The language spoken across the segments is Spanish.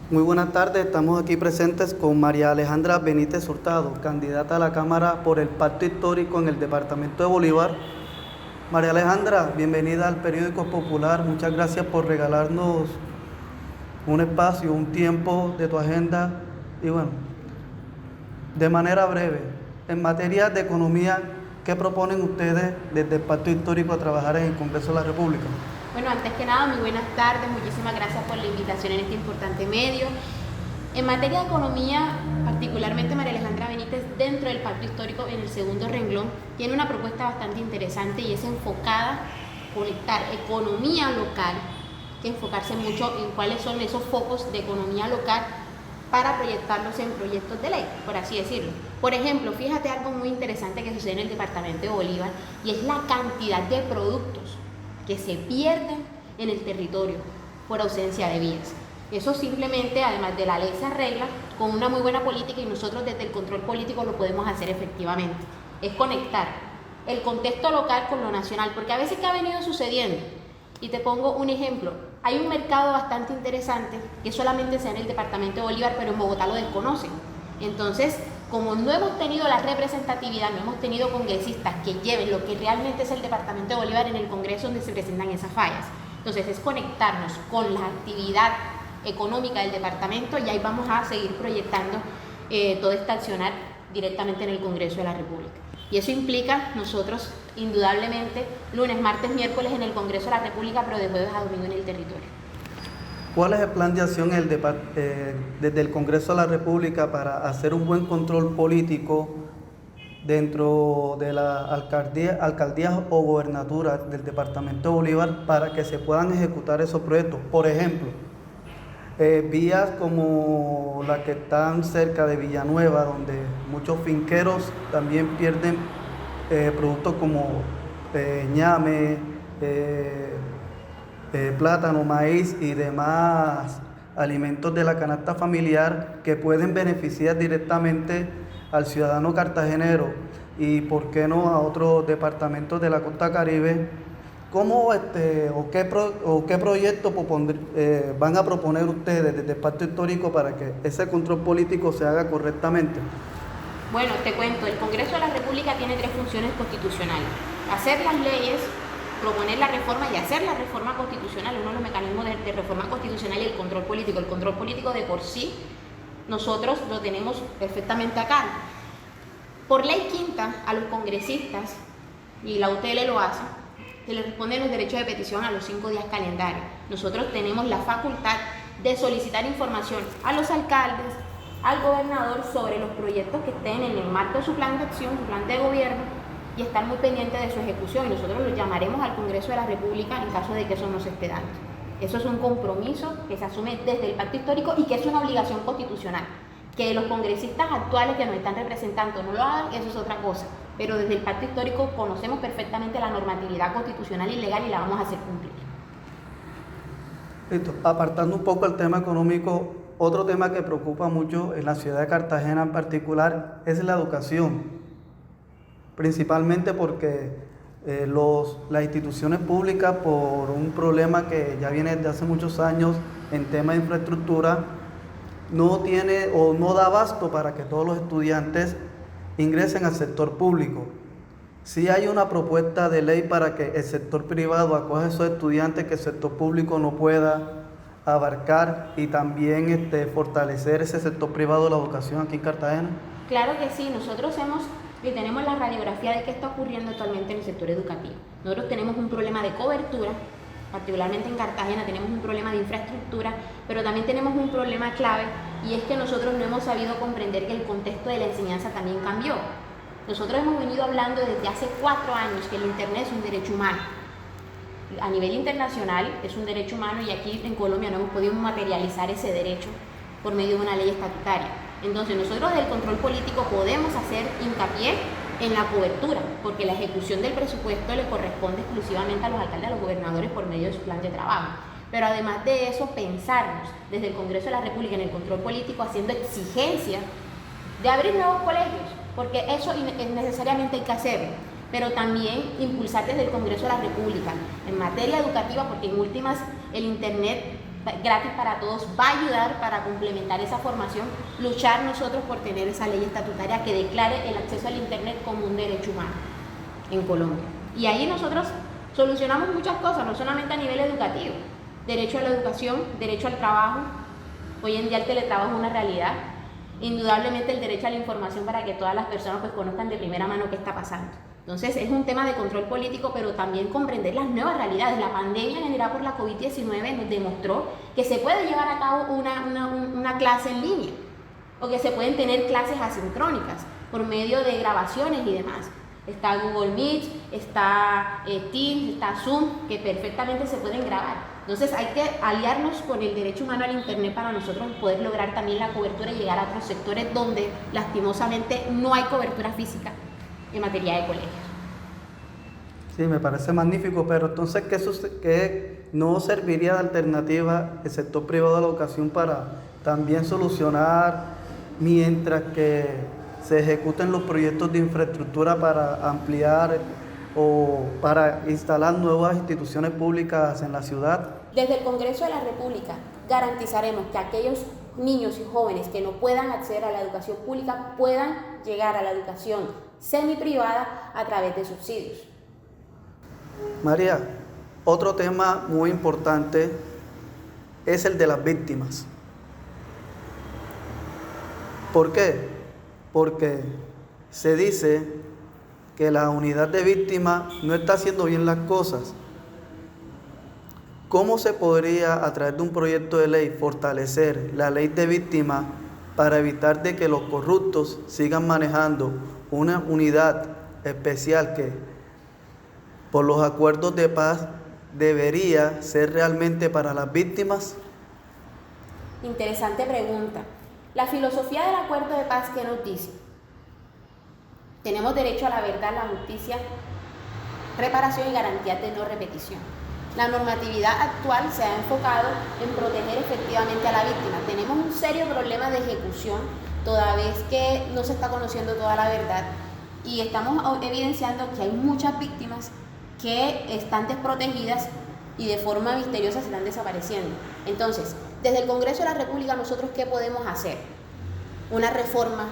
Muy buenas tardes, estamos aquí presentes con María Alejandra Benítez Hurtado, candidata a la Cámara por el Pacto Histórico en el Departamento de Bolívar. María Alejandra, bienvenida al Periódico Popular, muchas gracias por regalarnos un espacio, un tiempo de tu agenda y bueno, de manera breve, en materia de economía, ¿qué proponen ustedes desde el Pacto Histórico a trabajar en el Congreso de la República? Bueno, antes que nada, muy buenas tardes, muchísimas gracias por la invitación en este importante medio. En materia de economía, particularmente María Alejandra Benítez, dentro del Pacto Histórico, en el segundo renglón, tiene una propuesta bastante interesante y es enfocada a conectar economía local, que enfocarse mucho en cuáles son esos focos de economía local para proyectarlos en proyectos de ley, por así decirlo. Por ejemplo, fíjate algo muy interesante que sucede en el departamento de Bolívar y es la cantidad de productos que se pierden en el territorio por ausencia de vías. Eso simplemente, además de la ley, se arregla con una muy buena política y nosotros desde el control político lo podemos hacer efectivamente. Es conectar el contexto local con lo nacional, porque a veces ¿qué ha venido sucediendo? Y te pongo un ejemplo. Hay un mercado bastante interesante que solamente se da en el departamento de Bolívar, pero en Bogotá lo desconocen. Entonces, como no hemos tenido la representatividad, no hemos tenido congresistas que lleven lo que realmente es el departamento de Bolívar en el Congreso donde se presentan esas fallas. Entonces, es conectarnos con la actividad económica del departamento y ahí vamos a seguir proyectando todo este accionar directamente en el Congreso de la República. Y eso implica nosotros, indudablemente, lunes, martes, miércoles en el Congreso de la República, pero de jueves a domingo en el territorio. ¿Cuál es el plan de acción desde el Congreso de la República para hacer un buen control político dentro de las alcaldías o gobernaturas del departamento de Bolívar para que se puedan ejecutar esos proyectos? Por ejemplo, vías como las que están cerca de Villanueva, donde muchos finqueros también pierden productos como ñame, plátano, maíz y demás alimentos de la canasta familiar que pueden beneficiar directamente al ciudadano cartagenero y por qué no a otros departamentos de la costa Caribe. ¿Cómo o qué proyecto van a proponer ustedes desde el Pacto Histórico para que ese control político se haga correctamente? Bueno, te cuento, el Congreso de la República tiene 3 funciones constitucionales: hacer las leyes, proponer la reforma y hacer la reforma constitucional. Uno de los mecanismos de reforma constitucional y el control político. El control político de por sí nosotros lo tenemos perfectamente acá. Por ley quinta, a los congresistas, y la UTL lo hace, se les responden los derechos de petición a los 5 días calendarios. Nosotros tenemos la facultad de solicitar información a los alcaldes, al gobernador sobre los proyectos que estén en el marco de su plan de acción, su plan de gobierno, y estar muy pendientes de su ejecución, y nosotros los llamaremos al Congreso de la República en caso de que eso no se esté dando. Eso es un compromiso que se asume desde el Pacto Histórico y que es una obligación constitucional. Que los congresistas actuales que nos están representando no lo hagan, eso es otra cosa, pero desde el Pacto Histórico conocemos perfectamente la normatividad constitucional y legal y la vamos a hacer cumplir. Listo. Apartando un poco el tema económico, otro tema que preocupa mucho en la ciudad de Cartagena en particular es la educación, principalmente porque las instituciones públicas, por un problema que ya viene desde hace muchos años en tema de infraestructura, no tiene o no da abasto para que todos los estudiantes ingresen al sector público. Sí hay una propuesta de ley para que el sector privado acoja a esos estudiantes que el sector público no pueda abarcar y también fortalecer ese sector privado de la educación aquí en Cartagena. Claro que sí, nosotros tenemos la radiografía de qué está ocurriendo actualmente en el sector educativo. Nosotros tenemos un problema de cobertura, particularmente en Cartagena tenemos un problema de infraestructura, pero también tenemos un problema clave y es que nosotros no hemos sabido comprender que el contexto de la enseñanza también cambió. Nosotros hemos venido hablando desde hace 4 años que el Internet es un derecho humano. A nivel internacional es un derecho humano y aquí en Colombia no hemos podido materializar ese derecho por medio de una ley estatutaria. Entonces nosotros del control político podemos hacer hincapié en la cobertura, porque la ejecución del presupuesto le corresponde exclusivamente a los alcaldes, a los gobernadores por medio de su plan de trabajo. Pero además de eso, pensarnos desde el Congreso de la República en el control político haciendo exigencia de abrir nuevos colegios, porque eso necesariamente hay que hacerlo, pero también impulsar desde el Congreso de la República en materia educativa, porque en últimas el Internet gratis para todos, va a ayudar para complementar esa formación, luchar nosotros por tener esa ley estatutaria que declare el acceso al Internet como un derecho humano en Colombia. Y ahí nosotros solucionamos muchas cosas, no solamente a nivel educativo, derecho a la educación, derecho al trabajo, hoy en día el teletrabajo es una realidad, indudablemente el derecho a la información para que todas las personas pues conozcan de primera mano qué está pasando. Entonces es un tema de control político, pero también comprender las nuevas realidades. La pandemia generada por la COVID-19 nos demostró que se puede llevar a cabo una clase en línea o que se pueden tener clases asincrónicas por medio de grabaciones y demás. Está Google Meet, está Teams, está Zoom, que perfectamente se pueden grabar. Entonces hay que aliarnos con el derecho humano al Internet para nosotros poder lograr también la cobertura y llegar a otros sectores donde lastimosamente no hay cobertura física en materia de colegios. Sí, me parece magnífico, pero entonces, ¿qué no serviría de alternativa el sector privado de la educación para también solucionar mientras que se ejecuten los proyectos de infraestructura para ampliar o para instalar nuevas instituciones públicas en la ciudad? Desde el Congreso de la República garantizaremos que aquellos niños y jóvenes que no puedan acceder a la educación pública puedan llegar a la educación semiprivada a través de subsidios. María, otro tema muy importante es el de las víctimas. ¿Por qué? Porque se dice que la unidad de víctimas no está haciendo bien las cosas. ¿Cómo se podría, a través de un proyecto de ley, fortalecer la ley de víctimas para evitar de que los corruptos sigan manejando una unidad especial que, por los acuerdos de paz, debería ser realmente para las víctimas? Interesante pregunta. La filosofía del acuerdo de paz, ¿qué nos dice? Tenemos derecho a la verdad, la justicia, reparación y garantías de no repetición. La normatividad actual se ha enfocado en proteger efectivamente a la víctima. Tenemos un serio problema de ejecución, toda vez que no se está conociendo toda la verdad y estamos evidenciando que hay muchas víctimas que están desprotegidas y de forma misteriosa se están desapareciendo. Entonces, desde el Congreso de la República, nosotros ¿qué podemos hacer? Una reforma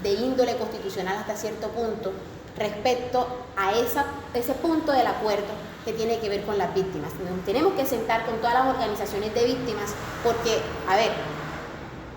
de índole constitucional hasta cierto punto respecto a ese punto del acuerdo que tiene que ver con las víctimas. Nos tenemos que sentar con todas las organizaciones de víctimas porque, a ver,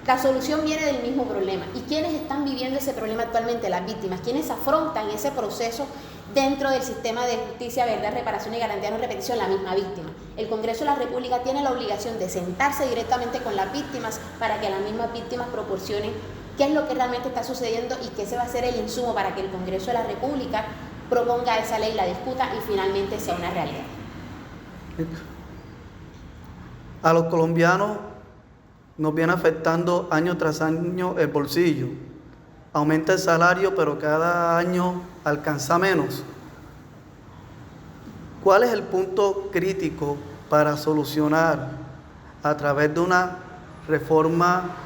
la solución viene del mismo problema. ¿Y quiénes están viviendo ese problema actualmente? Las víctimas. ¿Quiénes afrontan ese proceso dentro del sistema de justicia, verdad, reparación y garantía de no repetición? La misma víctima. El Congreso de la República tiene la obligación de sentarse directamente con las víctimas para que las mismas víctimas proporcionen qué es lo que realmente está sucediendo y qué se va a hacer el insumo para que el Congreso de la República proponga esa ley, la discuta y finalmente sea una realidad. A los colombianos nos viene afectando año tras año el bolsillo. Aumenta el salario, pero cada año alcanza menos. ¿Cuál es el punto crítico para solucionar a través de una reforma,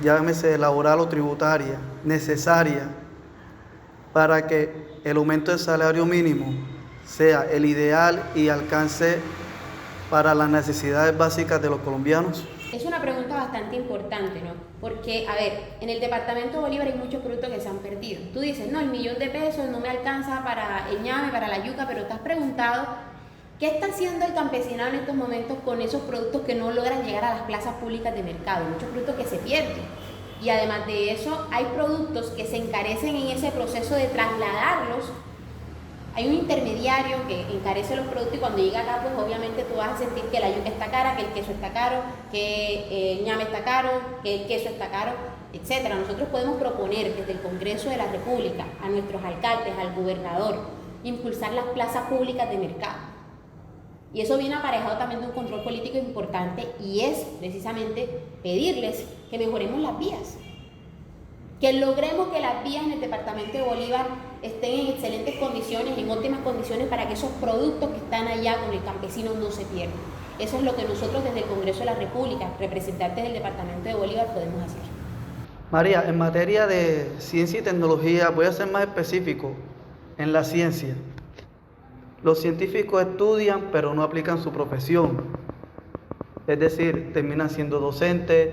llámese laboral o tributaria, necesaria para que el aumento del salario mínimo sea el ideal y alcance para las necesidades básicas de los colombianos? Es una pregunta bastante importante, ¿no? Porque, a ver, en el departamento de Bolívar hay muchos productos que se han perdido. Tú dices, no, el $1.000.000 no me alcanza para el ñame, para la yuca, pero te has preguntado qué está haciendo el campesinado en estos momentos con esos productos que no logran llegar a las plazas públicas de mercado, muchos productos que se pierden. Y además de eso, hay productos que se encarecen en ese proceso de trasladarlos. Hay un intermediario que encarece los productos y cuando llega acá, pues obviamente tú vas a sentir que la yuca está cara, que el queso está caro, que el ñame está caro, que el queso está caro, etc. Nosotros podemos proponer desde el Congreso de la República a nuestros alcaldes, al gobernador, impulsar las plazas públicas de mercado. Y eso viene aparejado también de un control político importante y es precisamente pedirles que mejoremos las vías. Que logremos que las vías en el departamento de Bolívar estén en excelentes condiciones, en óptimas condiciones para que esos productos que están allá con el campesino no se pierdan. Eso es lo que nosotros desde el Congreso de la República, representantes del departamento de Bolívar, podemos hacer. María, en materia de ciencia y tecnología, voy a ser más específico en la ciencia. Los científicos estudian pero no aplican su profesión. Es decir, terminan siendo docentes,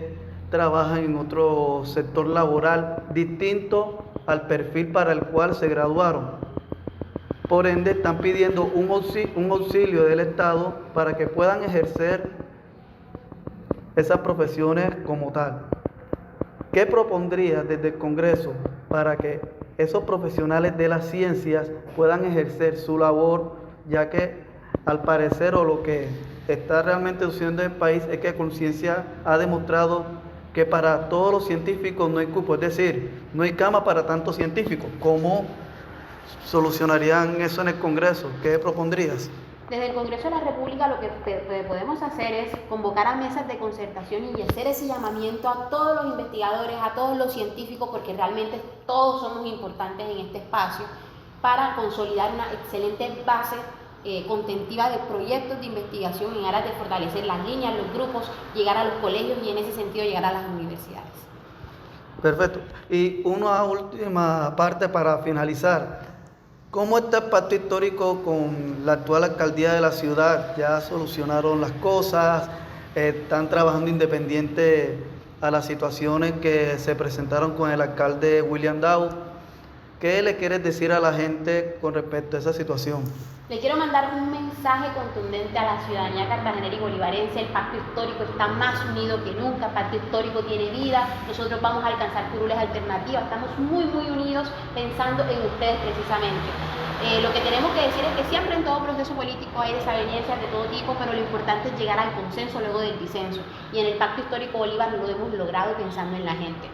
trabajan en otro sector laboral distinto al perfil para el cual se graduaron. Por ende, están pidiendo un auxilio del Estado para que puedan ejercer esas profesiones como tal. ¿Qué propondría desde el Congreso para que esos profesionales de las ciencias puedan ejercer su labor, ya que al parecer o lo que está realmente sucediendo en el país es que Conciencia ha demostrado que para todos los científicos no hay cupo, es decir, no hay cama para tantos científicos? ¿Cómo solucionarían eso en el Congreso? ¿Qué propondrías? Desde el Congreso de la República lo que podemos hacer es convocar a mesas de concertación y hacer ese llamamiento a todos los investigadores, a todos los científicos, porque realmente todos somos importantes en este espacio, para consolidar una excelente base contentiva de proyectos de investigación en aras de fortalecer las líneas, los grupos, llegar a los colegios y en ese sentido llegar a las universidades. Perfecto. Y una última parte para finalizar. ¿Cómo está el pacto histórico con la actual alcaldía de la ciudad? ¿Ya solucionaron las cosas? ¿Están trabajando independiente a las situaciones que se presentaron con el alcalde William Dow? ¿Qué le quieres decir a la gente con respecto a esa situación? Le quiero mandar un mensaje contundente a la ciudadanía cartagenera y bolivarense. El pacto histórico está más unido que nunca, el pacto histórico tiene vida, nosotros vamos a alcanzar curules alternativas, estamos muy unidos pensando en ustedes precisamente. Lo que tenemos que decir es que siempre en todo proceso político hay desavenencias de todo tipo, pero lo importante es llegar al consenso luego del disenso, y en el pacto histórico Bolívar lo hemos logrado pensando en la gente.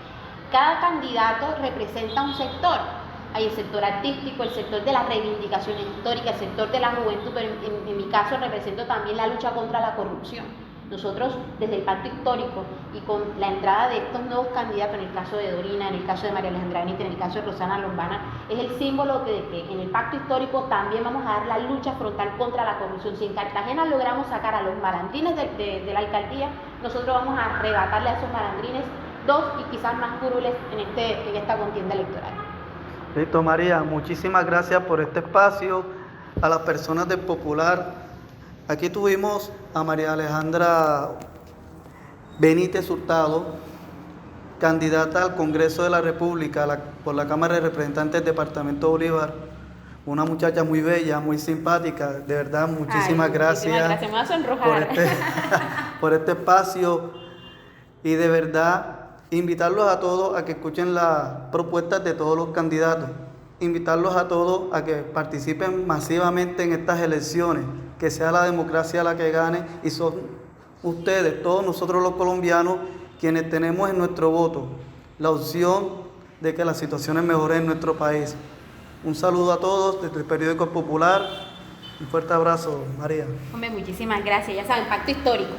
Cada candidato representa un sector. Hay el sector artístico, el sector de las reivindicaciones históricas, el sector de la juventud, pero en mi caso represento también la lucha contra la corrupción. Nosotros, desde el pacto histórico y con la entrada de estos nuevos candidatos, en el caso de Dorina, en el caso de María Alejandra Benítez, en el caso de Rosana Lombana, es el símbolo de que en el pacto histórico también vamos a dar la lucha frontal contra la corrupción. Si en Cartagena logramos sacar a los malandrines de la alcaldía, nosotros vamos a arrebatarle a esos malandrines 2 y quizás más curules en esta contienda electoral. Listo, María, muchísimas gracias por este espacio. A las personas del Popular, aquí tuvimos a María Alejandra Benítez Hurtado, candidata al Congreso de la República por la Cámara de Representantes del Departamento Bolívar. Una muchacha muy bella, muy simpática, de verdad, muchísimas gracias. Muchísimas gracias, me vas a sonrojar. por este espacio, y de verdad invitarlos a todos a que escuchen las propuestas de todos los candidatos, invitarlos a todos a que participen masivamente en estas elecciones, que sea la democracia la que gane, y son ustedes, todos nosotros los colombianos, quienes tenemos en nuestro voto la opción de que las situaciones mejoren en nuestro país. Un saludo a todos desde el periódico El Popular. Un fuerte abrazo, María. Hombre, muchísimas gracias. Ya saben, pacto histórico.